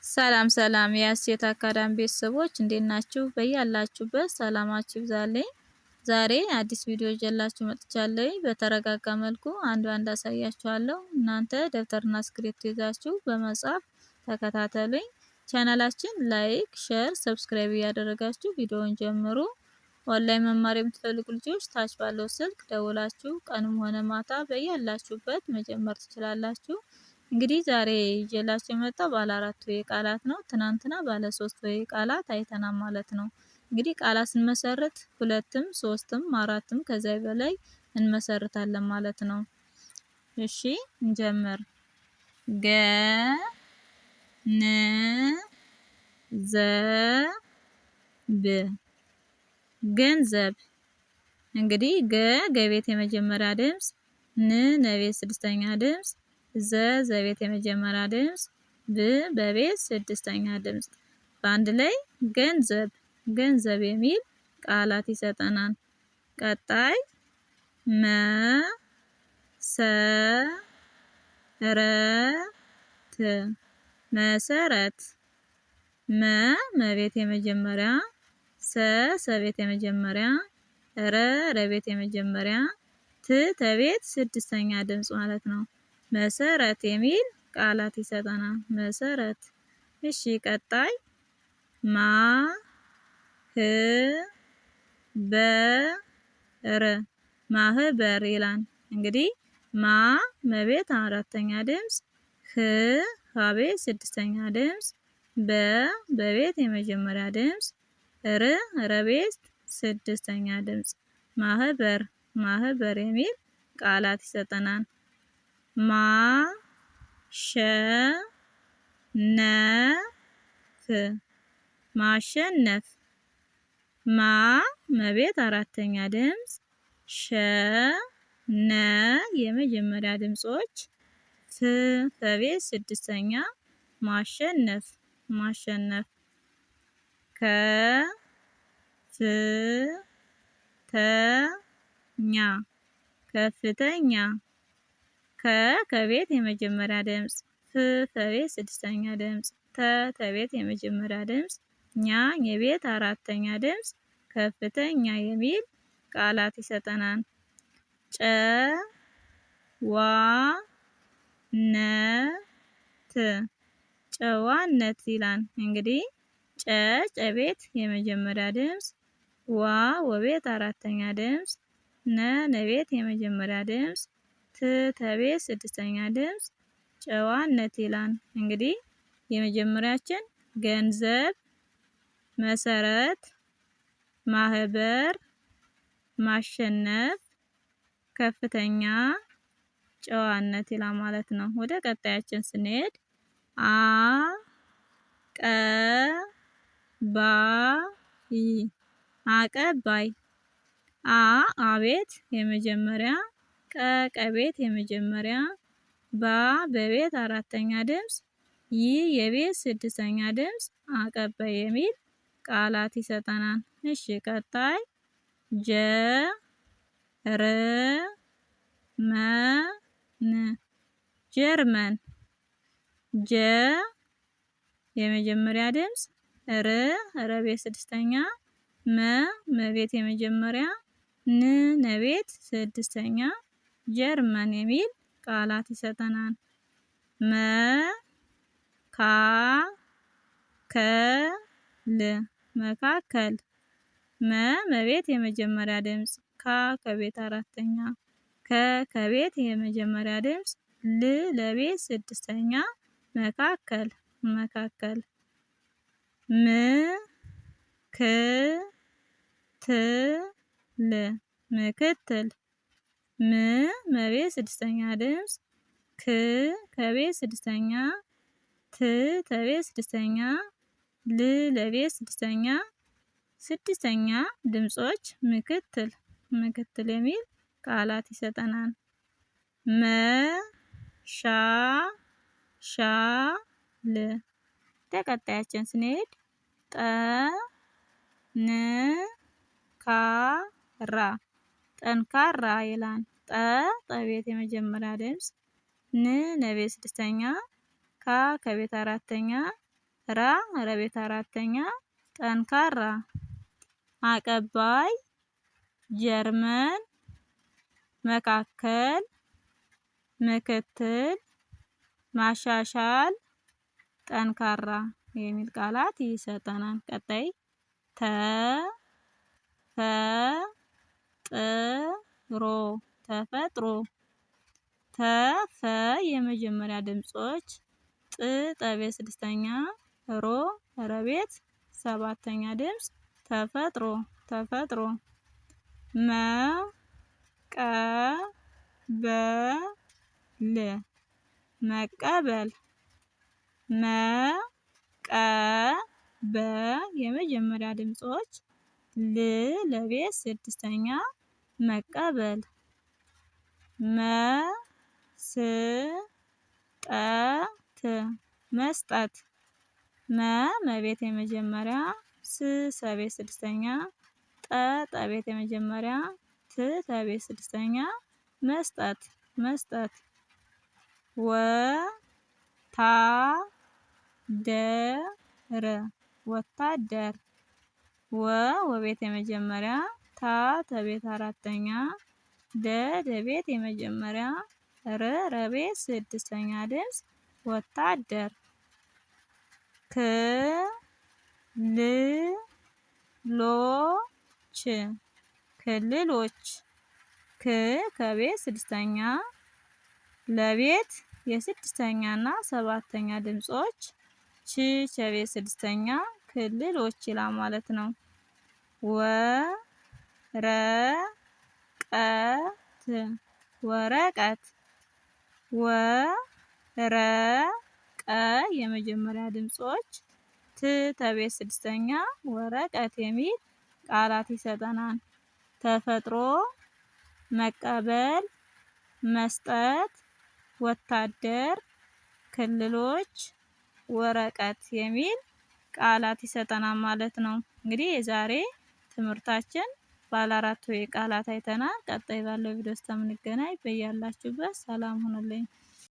ሰላም ሰላም የሀሴት አካዳሚ ቤተሰቦች እንዴት ናችሁ? በያላችሁበት ሰላማችሁ ይብዛልኝ። ዛሬ አዲስ ቪዲዮ ይዤላችሁ መጥቻለሁ። በተረጋጋ መልኩ አንድ ባንድ አሳያችኋለሁ። እናንተ ደብተርና ስክሪፕት ይዛችሁ በመጻፍ ተከታተሉኝ። ቻናላችን ላይክ፣ ሼር፣ ሰብስክራይብ እያደረጋችሁ ቪዲዮውን ጀምሩ። ኦንላይን መማር የምትፈልጉ ልጆች ታች ባለው ስልክ ደውላችሁ ቀንም ሆነ ማታ በያላችሁበት መጀመር ትችላላችሁ። እንግዲህ ዛሬ ይዤላችሁ የመጣው ባለ 4 ወይ ቃላት ነው። ትናንትና ባለ 3 ወይ ቃላት አይተናል ማለት ነው። እንግዲህ ቃላት ስንመሰርት ሁለትም ሶስትም አራትም ከዛ በላይ እንመሰርታለን ማለት ነው። እሺ እንጀምር። ገ ን ዘ ብ ገንዘብ። እንግዲህ ገቤት የመጀመሪያ ድምጽ፣ ነቤት ስድስተኛ ድምጽ፣ ዘቤት የመጀመሪያ ድምጽ፣ በቤት ስድስተኛ ድምጽ በአንድ ላይ ገንዘብ የሚል ቃላት ይሰጠናል። ቀጣይ መሰረት መቤት የመጀመሪያ፣ ሰቤት የመጀመሪያ፣ ረቤት የመጀመሪያ፣ ተቤት ስድስተኛ ድምጽ ማለት ነው። መሰረት የሚል ቃላት ይሰጠናል። መሰረት። እሺ ቀጣይ ማህበር ይላል። እንግዲህ መቤት አራተኛ ድምጽ፣ ሀቤት ስድስተኛ ድምጽ፣ በቤት የመጀመሪያ ድምጽ፣ ረቤት ስድስተኛ ድምጽ ማህበር የሚል ቃላት ይሰጠናል። ማሸነፍ መቤት አራተኛ ድምጽ፣ የመጀመሪያ ድምጾች፣ ፈቤት ስድስተኛ ማሸነፍ ከፍተኛ ከቤት የመጀመሪያ ድምጽ፣ ፈቤት ስድስተኛ ድምጽ፣ ተቤት የመጀመሪያ ድምጽ፣ የቤት አራተኛ ድምጽ ከፍተኛ የሚል ቃላት ይሰጠናል። ጨዋነት ይላል። እንግዲህ ጨቤት የመጀመሪያ ድምጽ፣ ወቤት አራተኛ ድምጽ፣ ነቤት የመጀመሪያ ድምጽ፣ ተቤት ስድስተኛ ድምጽ ጨዋነት ይላል። እንግዲህ የመጀመሪያችን ገንዘብ፣ መሰረት፣ ማህበር፣ ማሸነፍ፣ ከፍተኛ፣ ጨዋነት ይላል ማለት ነው። ወደ ቀጣያችን ስንሄድ አቀባይ አቤት የመጀመሪያ፣ ቀቤት የመጀመሪያ፣ በቤት አራተኛ ድምጽ፣ የቤት ስድስተኛ ድምጽ አቀባይ የሚል ቃላት ይሰጠናል። እሺ ቀጣይ ጀርመን የመጀመሪያ ድምጽ፣ ረቤት ስድስተኛ፣ መቤት የመጀመሪያ፣ ነቤት ስድስተኛ ጀርመን የሚል ቃላት ይሰጠናል። መካከል መቤት የመጀመሪያ ድምጽ፣ ከቤት አራተኛ፣ ከቤት የመጀመሪያ ድምጽ፣ ለቤት ስድስተኛ መካከል ምክትል መቤት ስድስተኛ ድምጽ፣ ከቤት ስድስተኛ፣ ተቤት ስድስተኛ፣ ለቤት ስድስተኛ ድምጾች ምክትል የሚል ቃላት ይሰጠናል። ተቀጣያችን ስንሄድ ጠንካራ ይላል። ጠቤት የመጀመሪያ ድምጽ፣ ነቤት ስድስተኛ፣ ከቤት አራተኛ፣ ረቤት አራተኛ ጠንካራ አቀባይ ጀርመን መካከል ምክትል ማሻሻል ጠንካራ የሚል ቃላት ይሰጠናል። ቀጣይ ተፈጥሮ ተፈጥሮ ተፈ የመጀመሪያ ድምጾች ጠቤት ስድስተኛ ሮ ረቤት ሰባተኛ ድምጽ ተፈጥሮ ተፈጥሮ መቀበል መቀበ የመጀመሪያ ድምጾች ለቤት ስድስተኛ መቀበል መስጠት መቤት የመጀመሪያ ሰቤት ስድስተኛ ጠቤት የመጀመሪያ ተቤት ስድስተኛ መስጠት መስጠት ወታደር ወቤት የመጀመሪያ ተቤት አራተኛ ደቤት የመጀመሪያ ረቤት ስድስተኛ ድምጽ ወታደር ክልሎች ከቤት ስድስተኛ ለቤት የስድስተኛ እና ሰባተኛ ድምጾች ከቤት ስድስተኛ ክልሎች ይላል ማለት ነው። ወረቀት የመጀመሪያ ድምጾች ተቤት ስድስተኛ ወረቀት የሚል ቃላት ይሰጠናል። ተፈጥሮ መቀበል መስጠት ወታደር ክልሎች ወረቀት የሚል ቃላት ይሰጠናል ማለት ነው። እንግዲህ የዛሬ ትምህርታችን ባለ 4 ቃላት አይተናል። ቀጣይ ባለው ቪዲዮ እስከምንገናኝ በያላችሁበት ሰላም ሁኑልኝ።